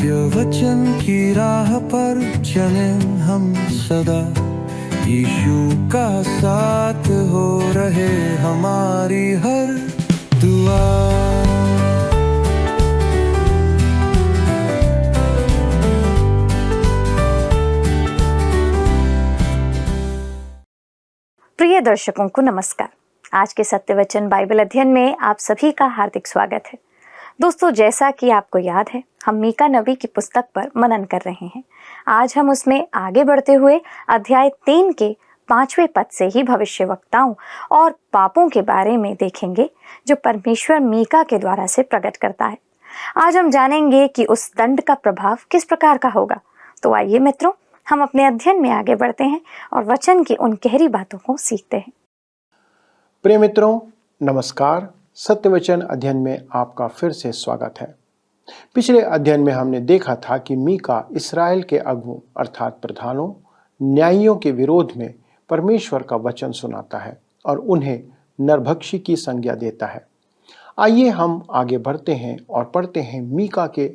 सत्य वचन की राह पर चले हम सदा, यीशु का साथ हो रहे हमारी हर दुआ। प्रिय दर्शकों को नमस्कार। आज के सत्य वचन बाइबल अध्ययन में आप सभी का हार्दिक स्वागत है। दोस्तों, जैसा कि आपको याद है, हम मीका नबी की पुस्तक पर मनन कर रहे हैं। आज हम उसमें आगे बढ़ते हुए अध्याय 3 के 5वें पद से ही भविष्यवक्ताओं और पापों के बारे में देखेंगे जो परमेश्वर मीका के द्वारा से प्रकट करता है। आज हम जानेंगे कि उस दंड का प्रभाव किस प्रकार का होगा। तो आइए मित्रों, हम अपने अध्ययन में आगे बढ़ते हैं और वचन की उन गहरी बातों को सीखते हैं। प्रिय मित्रों, नमस्कार। सत्य वचन अध्ययन में आपका फिर से स्वागत है। पिछले अध्ययन में हमने देखा था कि मीका इस्राएल के अगुओं अर्थात प्रधानों, न्यायियों के विरोध में परमेश्वर का वचन सुनाता है और उन्हें नरभक्षी की संज्ञा देता है। आइए हम आगे बढ़ते हैं और पढ़ते हैं मीका के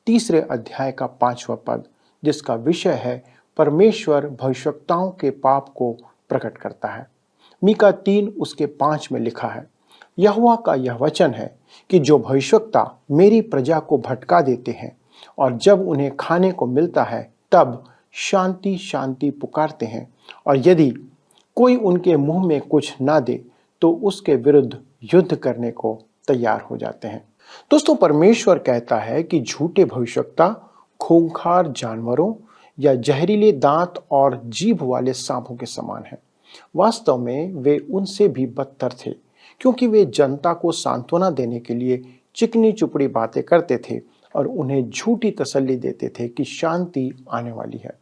3 अध्याय का 5वां पद, जिसका विषय है परमेश्वर भविष्यवक्ताओं के पाप को प्रकट करता है। मीका 3 उसके 5 में लिखा है, यहोवा का यह वचन है कि जो भविष्यवक्ता मेरी प्रजा को भटका देते हैं और जब उन्हें खाने को मिलता है तब शांति शांति पुकारते हैं, और यदि कोई उनके मुंह में कुछ ना दे तो उसके विरुद्ध युद्ध करने को तैयार हो जाते हैं। दोस्तों, परमेश्वर कहता है कि झूठे भविष्यवक्ता खूंखार जानवरों या जहरीले दांत और जीभ वाले सांपों के समान हैं। वास्तव में वे उनसे भी बदतर थे, क्योंकि वे जनता को सांत्वना देने के लिए चिकनी चुपड़ी बातें करते थे और उन्हें झूठी तसल्ली देते थे कि शांति आने वाली है।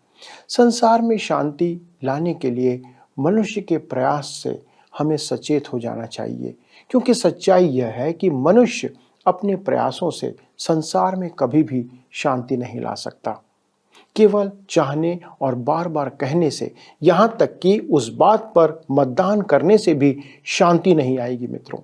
संसार में शांति लाने के लिए मनुष्य के प्रयास से हमें सचेत हो जाना चाहिए, क्योंकि सच्चाई यह है कि मनुष्य अपने प्रयासों से संसार में कभी भी शांति नहीं ला सकता। केवल चाहने और बार बार कहने से, यहाँ तक कि उस बात पर मतदान करने से भी शांति नहीं आएगी। मित्रों,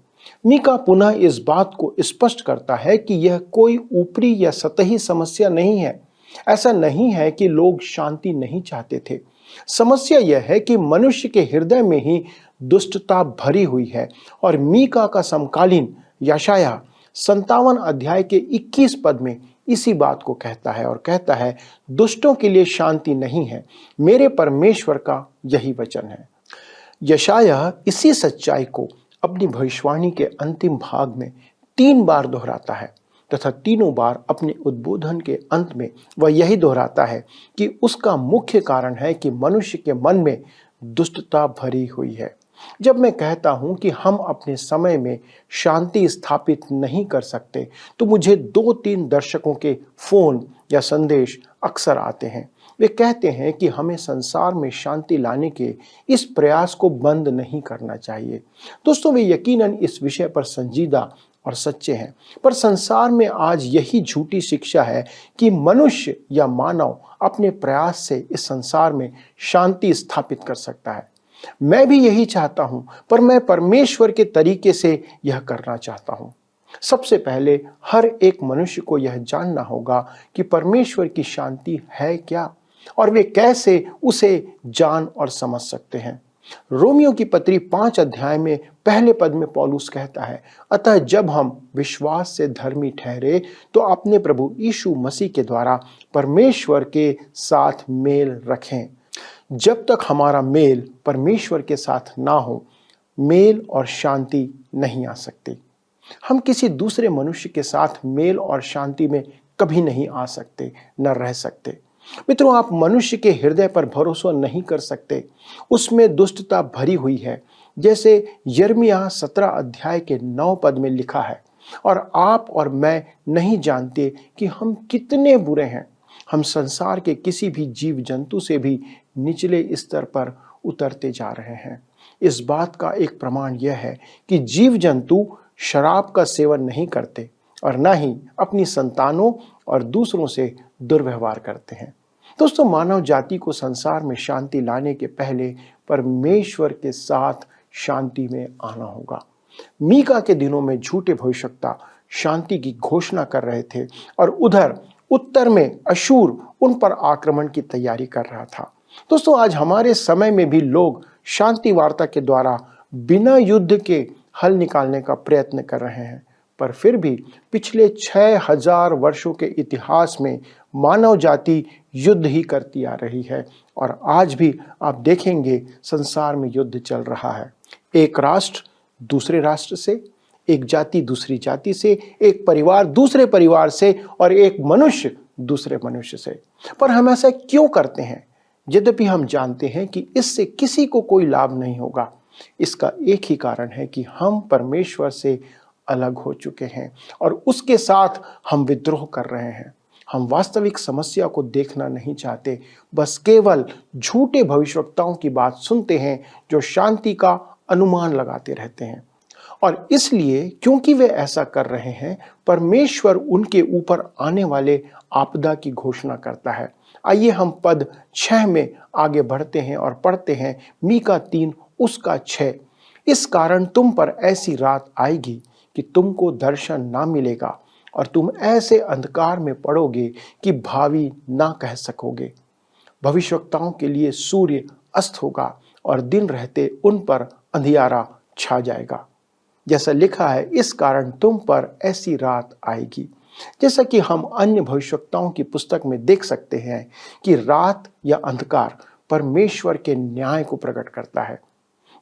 मीका पुनः इस बात को स्पष्ट करता है कि यह कोई ऊपरी या सतही समस्या नहीं है। ऐसा नहीं है कि लोग शांति नहीं चाहते थे। समस्या यह है कि मनुष्य के हृदय में ही दुष्टता भरी हुई है। और मीका का समकालीन यशायाह 57 अध्याय के 21 पद में इसी बात को कहता है और कहता है, दुष्टों के लिए शांति नहीं है, मेरे परमेश्वर का यही वचन है। यशायाह इसी सच्चाई को अपनी भविष्यवाणी के अंतिम भाग में 3 बार दोहराता है तथा तीनों बार अपने उद्बोधन के अंत में वह यही दोहराता है कि उसका मुख्य कारण है कि मनुष्य के मन में दुष्टता भरी हुई है। जब मैं कहता हूं कि हम अपने समय में शांति स्थापित नहीं कर सकते, तो मुझे 2-3 दर्शकों के फोन या संदेश अक्सर आते हैं। वे कहते हैं कि हमें संसार में शांति लाने के इस प्रयास को बंद नहीं करना चाहिए। दोस्तों, वे यकीनन इस विषय पर संजीदा और सच्चे हैं, पर संसार में आज यही झूठी शिक्षा है कि मनुष्य या मानव अपने प्रयास से इस संसार में शांति स्थापित कर सकता है। मैं भी यही चाहता हूं, पर मैं परमेश्वर के तरीके से यह करना चाहता हूं। सबसे पहले हर एक मनुष्य को यह जानना होगा कि परमेश्वर की शांति है क्या और वे कैसे उसे जान और समझ सकते हैं। रोमियो की पत्री 5 अध्याय में पहले पद में पौलुस कहता है, अतः जब हम विश्वास से धर्मी ठहरे तो अपने प्रभु यीशु मसीह के द्वारा परमेश्वर के साथ मेल रखें। जब तक हमारा मेल परमेश्वर के साथ ना हो, मेल और शांति नहीं आ सकती। हम किसी दूसरे मनुष्य के साथ मेल और शांति में कभी नहीं आ सकते, न रह सकते। मित्रों, आप मनुष्य के हृदय पर भरोसा नहीं कर सकते, उसमें दुष्टता भरी हुई है। जैसे यिर्मयाह 17 अध्याय के 9 पद में लिखा है, और आप और मैं नहीं जानते कि हम कितने बुरे हैं। हम संसार के किसी भी जीव जंतु से भी निचले स्तर पर उतरते जा रहे हैं। इस बात का एक प्रमाण यह है कि जीव जंतु शराब का सेवन नहीं करते और न ही अपनी संतानों और दूसरों से दुर्व्यवहार करते हैं। दोस्तों, मानव जाति को संसार में शांति लाने के पहले परमेश्वर के साथ शांति में आना होगा। मीका के दिनों में झूठे भविष्यवक्ता शांति की घोषणा कर रहे थे और उधर उत्तर में अशूर उन पर आक्रमण की तैयारी कर रहा था। दोस्तों, आज हमारे समय में भी लोग शांति वार्ता के द्वारा बिना युद्ध के हल निकालने का प्रयत्न कर रहे हैं, पर फिर भी पिछले 6000 वर्षों के इतिहास में मानव जाति युद्ध ही करती आ रही है और आज भी आप देखेंगे संसार में युद्ध चल रहा है। एक राष्ट्र दूसरे राष्ट्र से, एक जाति दूसरी जाति से, एक परिवार दूसरे परिवार से और एक मनुष्य दूसरे मनुष्य से। पर हम ऐसा क्यों करते हैं? यद्यपि हम जानते हैं कि इससे किसी को कोई लाभ नहीं होगा। इसका एक ही कारण है कि हम परमेश्वर से अलग हो चुके हैं और उसके साथ हम विद्रोह कर रहे हैं। हम वास्तविक समस्या को देखना नहीं चाहते, बस केवल झूठे भविष्यवक्ताओं की बात सुनते हैं जो शांति का अनुमान लगाते रहते हैं। और इसलिए क्योंकि वे ऐसा कर रहे हैं, परमेश्वर उनके ऊपर आने वाले आपदा की घोषणा करता है। आइए हम पद 6 में आगे बढ़ते हैं और पढ़ते हैं मीका 3 उसका 6। इस कारण तुम पर ऐसी रात आएगी कि तुमको दर्शन ना मिलेगा और तुम ऐसे अंधकार में पड़ोगे कि भावी ना कह सकोगे। भविष्यवक्ताओं के लिए सूर्य अस्त होगा और दिन रहते उन पर अंधियारा छा जाएगा। जैसा लिखा है, इस कारण तुम पर ऐसी रात आएगी। जैसा कि हम अन्य भविष्यवक्ताओं की पुस्तक में देख सकते हैं कि रात या अंधकार परमेश्वर के न्याय को प्रकट करता है।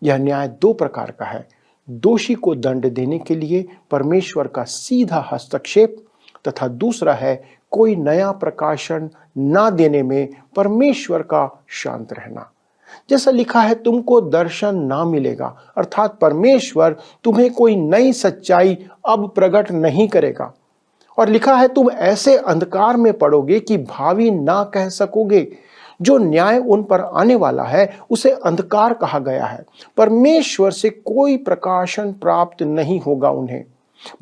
यह न्याय 2 प्रकार का है। दोषी को दंड देने के लिए परमेश्वर का सीधा हस्तक्षेप तथा दूसरा है कोई नया प्रकाशन ना देने में परमेश्वर का शांत रहना। जैसा लिखा है, तुमको दर्शन ना मिलेगा, अर्थात परमेश्वर तुम्हें कोई नई सच्चाई अब प्रकट नहीं करेगा। और लिखा है, तुम ऐसे अंधकार में पड़ोगे कि भावी ना कह सकोगे। जो न्याय उन पर आने वाला है उसे अंधकार कहा गया है। परमेश्वर से कोई प्रकाशन प्राप्त नहीं होगा उन्हें।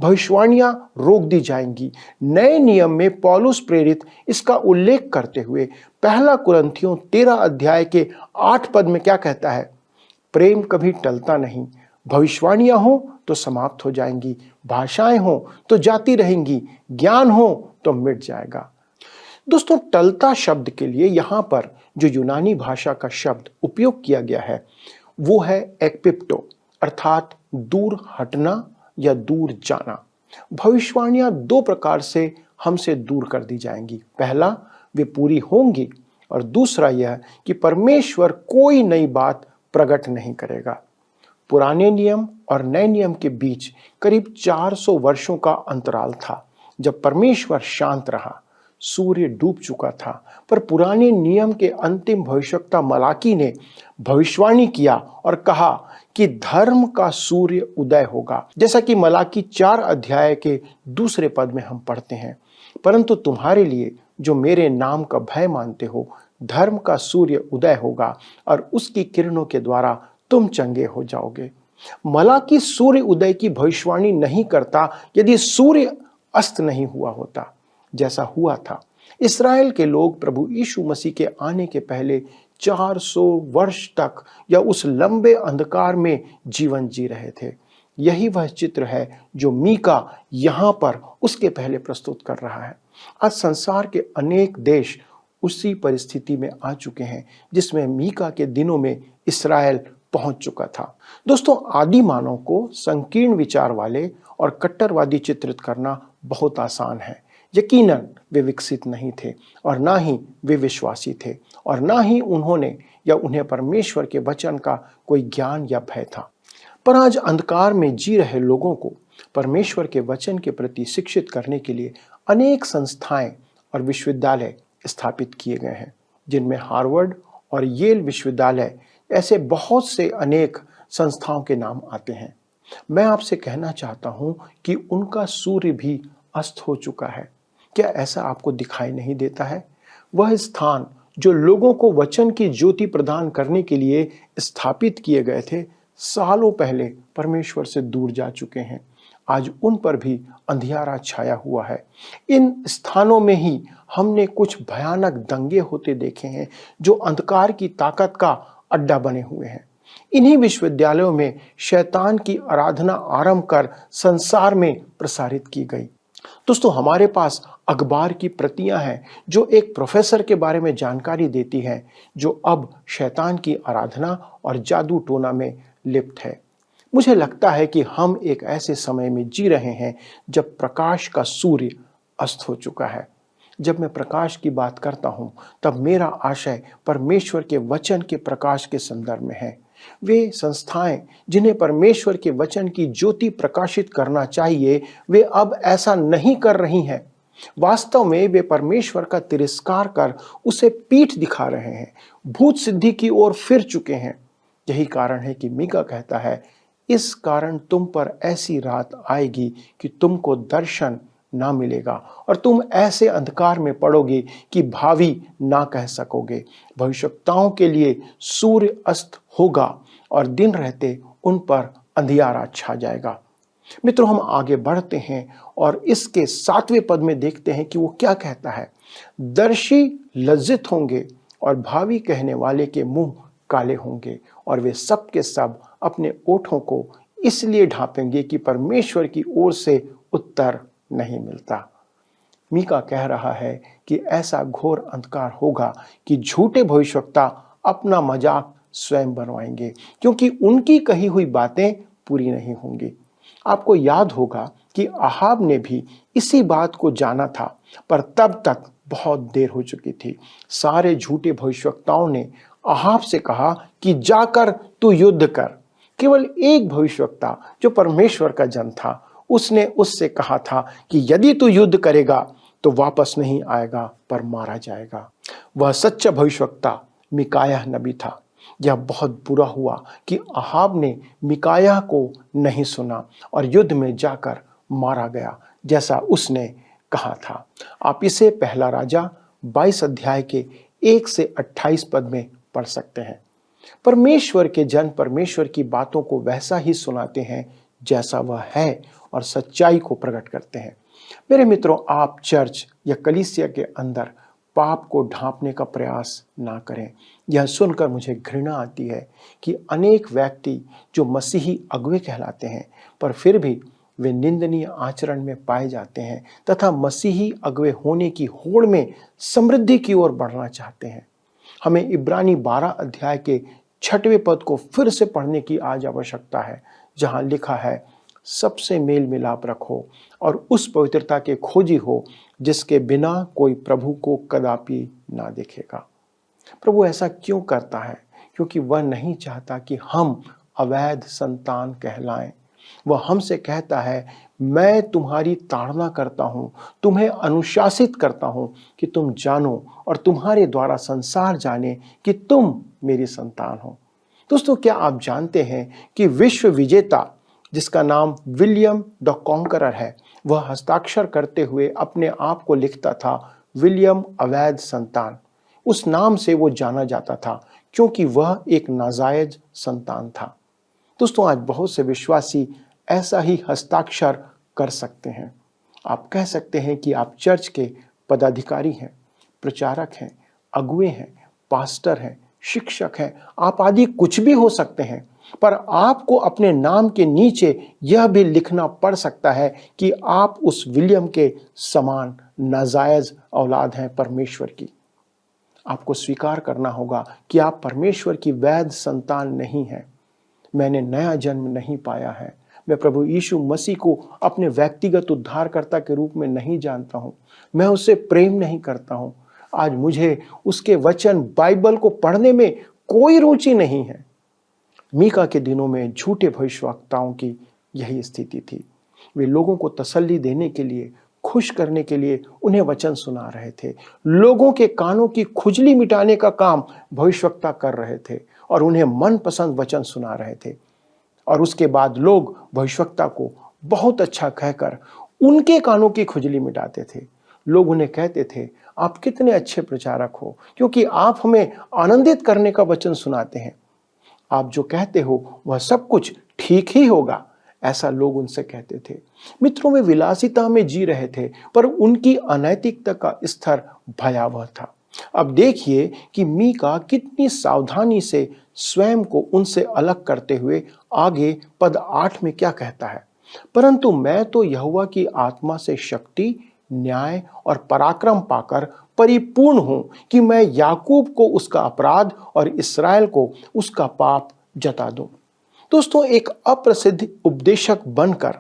भविष्यवाणियां रोक दी जाएंगी। नए नियम में पौलुस प्रेरित इसका उल्लेख करते हुए 1 कुरिन्थियों 13 अध्याय के 8 पद में क्या कहता है? प्रेम कभी टलता नहीं। भविष्यवाणियां हो तो समाप्त हो जाएंगी, भाषाएं हो तो जाती रहेंगी, ज्ञान हो तो मिट जाएगा। दोस्तों, टलता शब्द के लिए यहाँ पर जो यूनानी भाषा का शब्द उपयोग किया गया है वो है एक्पिप्टो, अर्थात दूर हटना या दूर जाना। भविष्यवाणियां 2 प्रकार से हमसे दूर कर दी जाएंगी। पहला, वे पूरी होंगी और दूसरा यह कि परमेश्वर कोई नई बात प्रकट नहीं करेगा। पुराने नियम और नए नियम के बीच करीब 400 वर्षों का अंतराल था जब परमेश्वर शांत रहा। सूर्य डूब चुका था, पर पुराने नियम के अंतिम भविष्यवक्ता मलाकी ने भविष्यवाणी किया और कहा कि धर्म का सूर्य उदय होगा। जैसा कि मलाकी 4 अध्याय के 2 पद में हम पढ़ते हैं, परंतु तुम्हारे लिए जो मेरे नाम का भय मानते हो, धर्म का सूर्य उदय होगा और उसकी किरणों के द्वारा तुम चंगे हो जाओगे। मलाकी सूर्य उदय की भविष्यवाणी नहीं करता यदि सूर्य अस्त नहीं हुआ होता, जैसा हुआ था। इस्राएल के लोग प्रभु यीशु मसीह के आने के पहले 400 वर्ष तक या उस लंबे अंधकार में जीवन जी रहे थे। यही वह चित्र है जो मीका यहाँ पर उसके पहले प्रस्तुत कर रहा है। आज संसार के अनेक देश उसी परिस्थिति में आ चुके हैं जिसमें मीका के दिनों में इस्राएल पहुंच चुका था। दोस्तों, आदि मानव को संकीर्ण विचार वाले और कट्टरवादी चित्रित करना बहुत आसान है। यकीनन वे विकसित नहीं थे और ना ही वे विश्वासी थे और ना ही उन्होंने या उन्हें परमेश्वर के वचन का कोई ज्ञान या भय था। पर आज अंधकार में जी रहे लोगों को परमेश्वर के वचन के प्रति शिक्षित करने के लिए अनेक संस्थाएं और विश्वविद्यालय स्थापित किए गए हैं, जिनमें हार्वर्ड और येल विश्वविद्यालय ऐसे बहुत से अनेक संस्थाओं के नाम आते हैं। मैं आपसे कहना चाहता हूं कि उनका सूर्य भी अस्त हो चुका है। क्या ऐसा आपको दिखाई नहीं देता है? वह स्थान जो लोगों को वचन की ज्योति प्रदान करने के लिए स्थापित किए गए थे, सालों पहले परमेश्वर से दूर जा चुके हैं। आज उन पर भी अंधियारा छाया हुआ है। इन स्थानों में ही हमने कुछ भयानक दंगे होते देखे हैं जो अंधकार की ताकत का अड्डा बने हुए हैं। इन्हीं विश्वविद्यालयों में शैतान की आराधना आरंभ कर संसार में प्रसारित की गई। दोस्तों, हमारे पास अखबार की प्रतियां हैं जो एक प्रोफेसर के बारे में जानकारी देती हैं जो अब शैतान की आराधना और जादू टोना में लिप्त है। मुझे लगता है कि हम एक ऐसे समय में जी रहे हैं जब प्रकाश का सूर्य अस्त हो चुका है। जब मैं प्रकाश की बात करता हूं, तब मेरा आशय परमेश्वर के वचन के प्रकाश के संदर्भ में है। वे संस्थाएं जिन्हें परमेश्वर के वचन की ज्योति प्रकाशित करना चाहिए, वे अब ऐसा नहीं कर रही हैं। वास्तव में वे परमेश्वर का तिरस्कार कर उसे पीठ दिखा रहे हैं, भूत सिद्धि की ओर फिर चुके हैं। यही कारण है कि मीका कहता है, इस कारण तुम पर ऐसी रात आएगी कि तुमको दर्शन ना मिलेगा और तुम ऐसे अंधकार में पड़ोगे कि भावी ना कह सकोगे। भविष्यवक्ताओं के लिए सूर्य अस्त होगा और दिन रहते उन पर अंधियारा छा जाएगा। मित्रों, हम आगे बढ़ते हैं और इसके 7वें पद में देखते हैं कि वो क्या कहता है। दर्शी लज्जित होंगे और भावी कहने वाले के मुंह काले होंगे और वे सब के सब अपने ओठों को इसलिए ढांपेंगे कि परमेश्वर की ओर से उत्तर नहीं मिलता। मीका कह रहा है कि ऐसा घोर अंधकार होगा कि झूठे भविष्यवक्ता अपना मजाक स्वयं बनवाएंगे, क्योंकि उनकी कही हुई बातें पूरी नहीं होंगी। आपको याद होगा कि अहाब ने भी इसी बात को जाना था, पर तब तक बहुत देर हो चुकी थी। सारे झूठे भविष्यवक्ताओं ने अहाब से कहा कि जाकर तू युद्ध कर। केवल एक भविष्यवक्ता जो परमेश्वर का जन था, उसने उससे कहा था कि यदि तू युद्ध करेगा तो वापस नहीं आएगा पर मारा जाएगा। वह सच्चा भविष्यवक्ता मिकायाह नबी था। यह बहुत बुरा हुआ कि अहाब ने मिकायाह को नहीं सुना और युद्ध में जाकर मारा गया, जैसा उसने कहा था। आप इसे पहला राजा 22 अध्याय के 1 से 28 पद में पढ़ सकते हैं। परमेश्वर के जन परमेश्वर की बातों को वैसा ही सुनाते हैं जैसा वह है और सच्चाई को प्रकट करते हैं। मेरे मित्रों, आप चर्च या कलीसिया के अंदर पाप को ढांपने का प्रयास ना करें। यह सुनकर मुझे घृणा आती है कि अनेक व्यक्ति जो मसीही अगुवे कहलाते हैं, पर फिर भी वे निंदनीय आचरण में पाए जाते हैं तथा मसीही अगुवे होने की होड़ में समृद्धि की ओर बढ़ना चाहते हैं। हमें इब्रानी 12 अध्याय के 6वें पद को फिर से पढ़ने की आज आवश्यकता है, जहां लिखा है, सबसे मेल मिलाप रखो और उस पवित्रता के खोजी हो जिसके बिना कोई प्रभु को कदापि ना देखेगा। प्रभु ऐसा क्यों करता है? क्योंकि वह नहीं चाहता कि हम अवैध संतान कहलाएं। वह हमसे कहता है, मैं तुम्हारी ताड़ना करता हूं, तुम्हें अनुशासित करता हूं कि तुम जानो और तुम्हारे द्वारा संसार जाने कि तुम मेरी संतान हो। दोस्तों, क्या आप जानते हैं कि विश्व विजेता जिसका नाम विलियम द कॉन्करर है, वह हस्ताक्षर करते हुए अपने आप को लिखता था विलियम अवैध संतान। उस नाम से वो जाना जाता था क्योंकि वह एक नाजायज संतान था। दोस्तों, आज बहुत से विश्वासी ऐसा ही हस्ताक्षर कर सकते हैं। आप कह सकते हैं कि आप चर्च के पदाधिकारी हैं, प्रचारक हैं, अगुवे हैं, पास्टर हैं, शिक्षक हैं, आप आदि कुछ भी हो सकते हैं, पर आपको अपने नाम के नीचे यह भी लिखना पड़ सकता है कि आप उस विलियम के समान नाजायज औलाद हैं परमेश्वर की। आपको स्वीकार करना होगा कि आप परमेश्वर की वैध संतान नहीं हैं। मैंने नया जन्म नहीं पाया है। मैं प्रभु यीशु मसीह को अपने व्यक्तिगत उद्धारकर्ता के रूप में नहीं जानता हूं। मैं उससे प्रेम नहीं करता हूं। आज मुझे उसके वचन बाइबल को पढ़ने में कोई रुचि नहीं है। मीका के दिनों में झूठे भविष्यवक्ताओं की यही स्थिति थी। वे लोगों को तसल्ली देने के लिए, खुश करने के लिए उन्हें वचन सुना रहे थे। लोगों के कानों की खुजली मिटाने का काम भविष्यवक्ता कर रहे थे और उन्हें मनपसंद वचन सुना रहे थे। और उसके बाद लोग भविष्यवक्ता को बहुत अच्छा कहकर उनके कानों की खुजली मिटाते थे। लोग उन्हें कहते थे, आप कितने अच्छे प्रचारक हो, क्योंकि आप हमें आनंदित करने का वचन सुनाते हैं। आप जो कहते हो वह सब कुछ ठीक ही होगा, ऐसा लोग उनसे कहते थे। मित्रों, वे विलासिता में जी रहे थे, पर उनकी अनैतिकता का स्तर भयावह था। अब देखिए कि मीका कितनी सावधानी से स्वयं को उनसे अलग करते हुए आगे पद 8 में क्या कहता है। परंतु मैं तो यहोवा की आत्मा से शक्ति, न्याय और पराक्रम पाकर परिपूर्ण हूं कि मैं याकूब को उसका अपराध और इस्राएल को उसका पाप जता दूं। दोस्तों, एक अप्रसिद्ध उपदेशक बनकर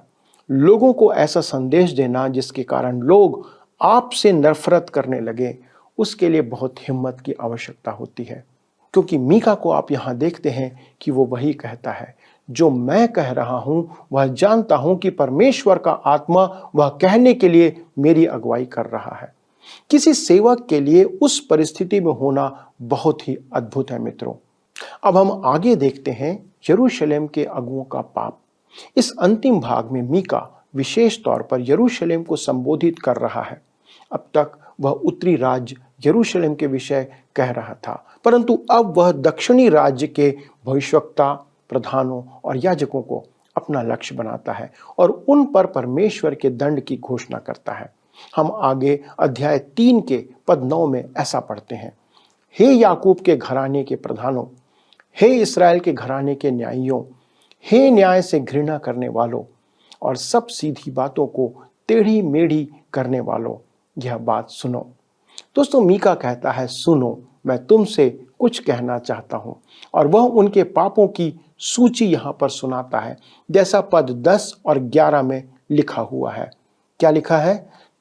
लोगों को ऐसा संदेश देना जिसके कारण लोग आपसे नफरत करने लगे, उसके लिए बहुत हिम्मत की आवश्यकता होती है। क्योंकि मीका को आप यहां देखते हैं कि वो वही कहता है, जो मैं कह रहा हूं वह जानता हूं कि परमेश्वर का आत्मा वह कहने के लिए मेरी अगुवाई कर रहा है। किसी सेवक के लिए उस परिस्थिति में होना बहुत ही अद्भुत है मित्रों। अब हम आगे देखते हैं यरूशलेम के अगुओं का पाप। इस अंतिम भाग में मीका विशेष तौर पर यरूशलेम को संबोधित कर रहा है। अब तक वह उत्तरी राज्य यरूशलेम के विषय कह रहा था, परंतु अब वह दक्षिणी राज्य के भविष्यवक्ता, प्रधानों और याजकों को अपना लक्ष्य बनाता है और उन पर परमेश्वर के दंड की घोषणा करता है। हम आगे अध्याय 3 के पद 9 में ऐसा पढ़ते हैं, हे याकूब के घराने के प्रधानों, हे इस्राएल के घराने के न्यायियों, हे न्याय से घृणा करने वालों और सब सीधी बातों को टेढ़ी मेढ़ी करने वालों, यह बात सुनो। दोस्तों, मीका कहता है, सुनो, मैं तुमसे कुछ कहना चाहता हूं। और वह उनके पापों की सूची यहां पर सुनाता है, जैसा पद 10 और 11 में लिखा हुआ है। क्या लिखा है?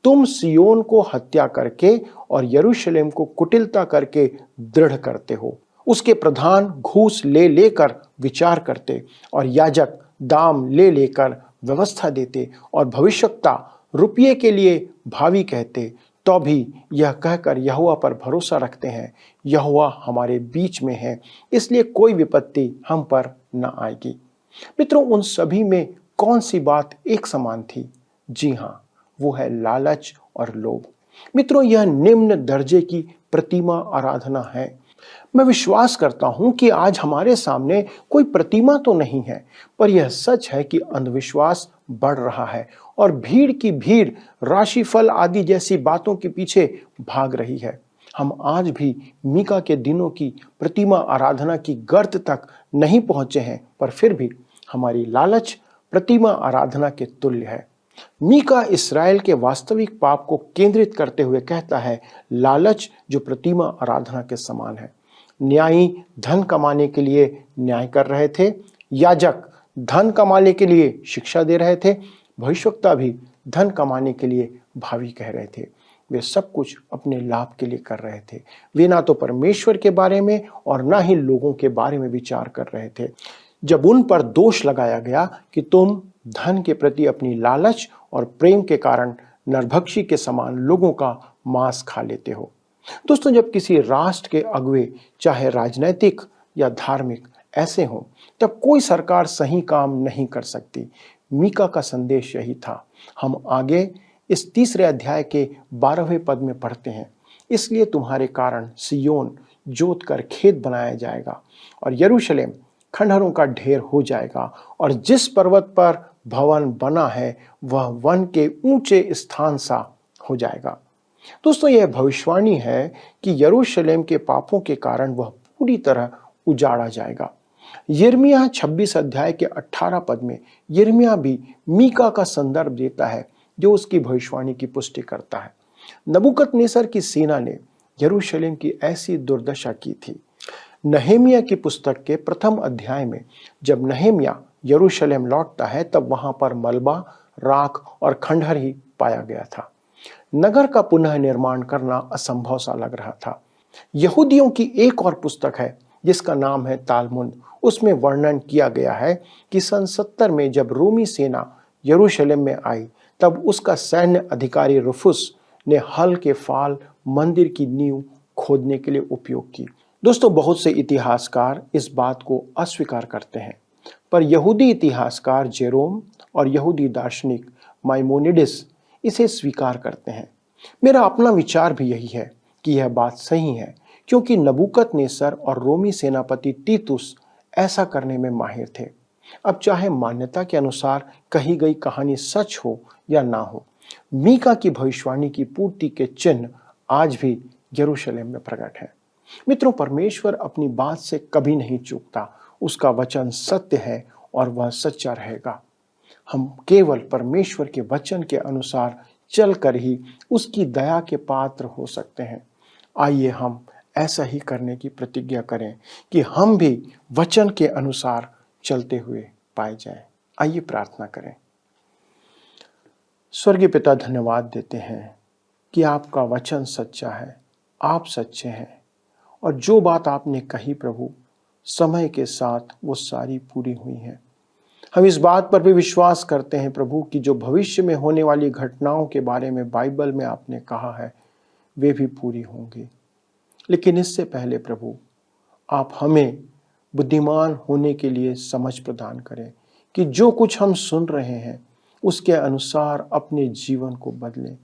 तुम सियोन को हत्या करके और यरूशलेम को कुटिलता करके दृढ़ करते हो। उसके प्रधान घूस ले लेकर विचार करते और याजक दाम ले लेकर व्यवस्था देते और भविष्यवक्ता रुपये के लिए भावी कहते, तो भी यह कहकर यहोवा पर भरोसा रखते हैं, यहोवा हमारे बीच में है, इसलिए कोई विपत्ति हम पर न आएगी। मित्रों, उन सभी में कौन सी बात एक समान थी? जी हाँ, वो है लालच और लोभ। मित्रों, यह निम्न दर्जे की प्रतिमा आराधना है। मैं विश्वास करता हूं कि आज हमारे सामने कोई प्रतिमा तो नहीं है, पर यह सच है कि अंधविश्वास बढ़ रहा है और भीड़ की भीड़ राशिफल आदि जैसी बातों के पीछे भाग रही है। हम आज भी मीका के दिनों की प्रतिमा आराधना की गर्त तक नहीं पहुंचे हैं, पर फिर भी हमारी लालच प्रतिमा आराधना के तुल्य है। मीका इस्राएल के वास्तविक पाप को केंद्रित करते हुए कहता है, लालच जो प्रतिमा आराधना के समान है। न्यायी धन कमाने के लिए न्याय कर रहे थे, याजक धन कमाने के लिए शिक्षा दे रहे थे, भविष्यवक्ता भी धन कमाने के लिए भावी कह रहे थे। वे सब कुछ अपने लाभ के लिए कर रहे थे। वे ना तो परमेश्वर के बारे में और ना ही लोगों के बारे में विचार कर रहे थे। जब उन पर दोष लगाया गया कि तुम धन के प्रति अपनी लालच और प्रेम के कारण नरभक्षी के समान लोगों का मांस खा लेते हो। दोस्तों, जब किसी राष्ट्र के अगुवे, चाहे राजनैतिक या धार्मिक, ऐसे हों, तब कोई सरकार सही काम नहीं कर सकती। मीका का संदेश यही था। हम आगे इस तीसरे अध्याय के 12वें पद में पढ़ते हैं, इसलिए तुम्हारे कारण सियोन जोत कर खेत बनाया जाएगा और यरूशलेम खंडहरों का ढेर हो जाएगा, और जिस पर्वत पर भवन बना है वह वन के ऊंचे स्थान सा हो जाएगा। दोस्तों, यह भविष्यवाणी है कि यरूशलेम के पापों के कारण वह पूरी तरह उजाड़ा जाएगा। यिर्मयाह 26 अध्याय के 18 पद में यिर्मयाह भी मीका का संदर्भ देता है, जो उसकी भविष्यवाणी की पुष्टि करता है। नबूकदनेस्सर की सेना ने यरूशलेम की ऐसी दुर्दशा की थी। नहम्याह की पुस्तक के प्रथम अध्याय में जब नहम्याह यरूशलेम लौटता है, तब वहां पर मलबा, राख और खंडहर ही पाया गया था। नगर का पुनः निर्माण करना असंभव सा लग रहा था। यहूदियों की एक और पुस्तक है जिसका नाम है तालमुद। उसमें वर्णन किया गया है कि सन 70 में जब रोमी सेना यरूशलेम में आई, तब उसका सैन्य अधिकारी रुफुस ने हल के फाल मंदिर की नींव खोदने के लिए उपयोग की। दोस्तों, बहुत से इतिहासकार इस बात को अस्वीकार करते हैं, पर यहूदी इतिहासकार जेरोम और यहूदी दार्शनिक माइमोनिडिस इसे स्वीकार करते हैं। मेरा अपना विचार भी यही है कि यह बात सही है, क्योंकि नबूकदनेस्सर और रोमी सेनापति तीतुस ऐसा करने में माहिर थे। अब चाहे मान्यता के अनुसार कही गई कहानी सच हो या ना हो, मीका की भविष्यवाणी की पूर्ति के चिन्ह आज भी यरूशलेम में प्रकट हैं। मित्रों, परमेश्वर अपनी बात से कभी नहीं चूकता। उसका वचन सत्य है और वह सच्चा रहेगा। हम केवल परमेश्वर के वचन के अनुसार चलकर ही उसकी दया के पात्र हो सकते हैं। आइए हम ऐसा ही करने की प्रतिज्ञा करें कि हम भी वचन के अनुसार चलते हुए पाए जाएं। आइए प्रार्थना करें। स्वर्गीय पिता, धन्यवाद देते हैं कि आपका वचन सच्चा है, आप सच्चे हैं और जो बात आपने कही प्रभु, समय के साथ वो सारी पूरी हुई हैं। हम इस बात पर भी विश्वास करते हैं प्रभु कि जो भविष्य में होने वाली घटनाओं के बारे में बाइबल में आपने कहा है वे भी पूरी होंगी। लेकिन इससे पहले प्रभु, आप हमें बुद्धिमान होने के लिए समझ प्रदान करें कि जो कुछ हम सुन रहे हैं उसके अनुसार अपने जीवन को बदलें।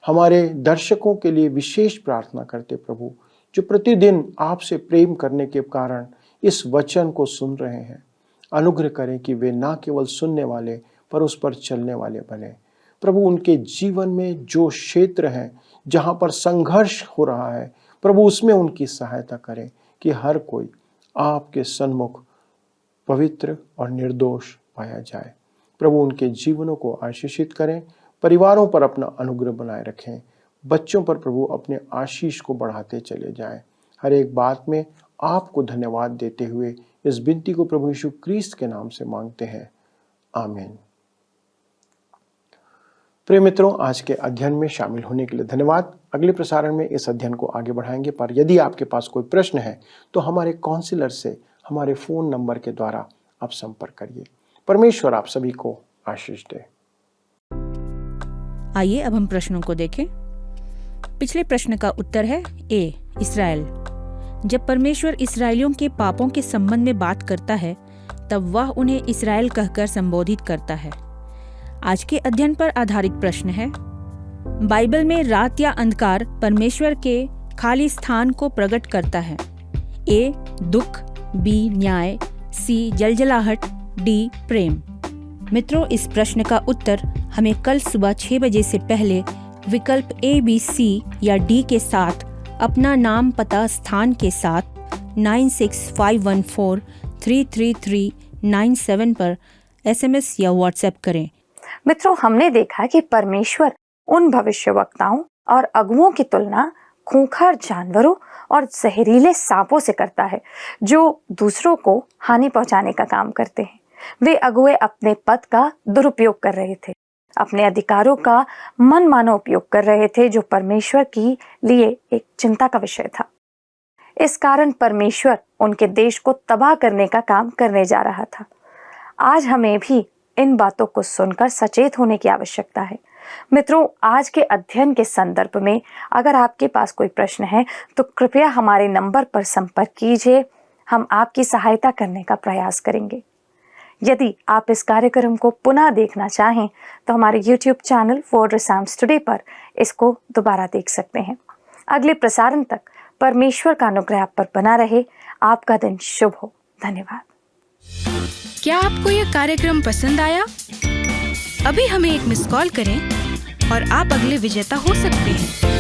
हमारे दर्शकों के लिए विशेष प्रार्थना करते प्रभु, जो प्रतिदिन आपसे प्रेम करने के कारण इस वचन को सुन रहे हैं। अनुग्रह करें कि वे ना केवल सुनने वाले पर उस पर चलने वाले बने। प्रभु, उनके जीवन में जो क्षेत्र हैं जहाँ पर संघर्ष हो रहा है प्रभु, उसमें उनकी सहायता करें कि हर कोई आपके सन्मुख पवित्र और निर्दोष पाया जाए। प्रभु, उनके जीवनों को आशीषित करें, परिवारों पर अपना अनुग्रह बनाए रखें, बच्चों पर प्रभु अपने आशीष को बढ़ाते चले जाएं। हर एक बात में आपको धन्यवाद देते हुए इस विनती को प्रभु यीशु क्रिस्त के नाम से मांगते हैं, आमीन। प्रिय मित्रों, आज के अध्ययन में शामिल होने के लिए धन्यवाद। अगले प्रसारण में इस अध्ययन को आगे बढ़ाएंगे, पर यदि आपके पास कोई प्रश्न है तो हमारे काउंसलर से हमारे फोन नंबर के द्वारा आप संपर्क करिए। परमेश्वर आप सभी को आशीष दे। आइए अब हम प्रश्नों को देखें। पिछले प्रश्न का उत्तर है ए, इस्राएल। जब परमेश्वर इस्राएलियों के पापों के संबंध में बात करता है तब वह उन्हें इस्राएल कहकर संबोधित करता है। आज के अध्ययन पर आधारित प्रश्न है, बाइबल में रात या अंधकार परमेश्वर के खाली स्थान को प्रकट करता है। ए, दुख, बी, न्याय, सी, जलजलाहट, डी, प्रेम। मित्रों, इस प्रश्न का उत्तर हमें कल सुबह 6 बजे से पहले विकल्प ए, बी, सी या डी के साथ अपना नाम, पता, स्थान के साथ 9651433397 पर SMS या WhatsApp करें। मित्रों, हमने देखा कि परमेश्वर उन भविष्यवक्ताओं और अगुओं की तुलना खूंखार जानवरों और जहरीले सांपों से करता है जो दूसरों को हानि पहुंचाने का काम करते हैं। वे अगुए अपने पद का दुरुपयोग कर रहे थे, अपने अधिकारों का मनमाना उपयोग कर रहे थे, जो परमेश्वर के लिए एक चिंता का विषय था। इस कारण परमेश्वर उनके देश को तबाह करने का काम करने जा रहा था। आज हमें भी इन बातों को सुनकर सचेत होने की आवश्यकता है। मित्रों, आज के अध्ययन के संदर्भ में अगर आपके पास कोई प्रश्न है तो कृपया हमारे नंबर पर संपर्क कीजिए। हम आपकी सहायता करने का प्रयास करेंगे। यदि आप इस कार्यक्रम को पुनः देखना चाहें तो हमारे YouTube channel for Sams today पर इसको दोबारा देख सकते हैं। अगले प्रसारण तक परमेश्वर का अनुग्रह आप पर बना रहे। आपका दिन शुभ हो। धन्यवाद। क्या आपको यह कार्यक्रम पसंद आया? अभी हमें एक मिस कॉल करें और आप अगले विजेता हो सकते हैं।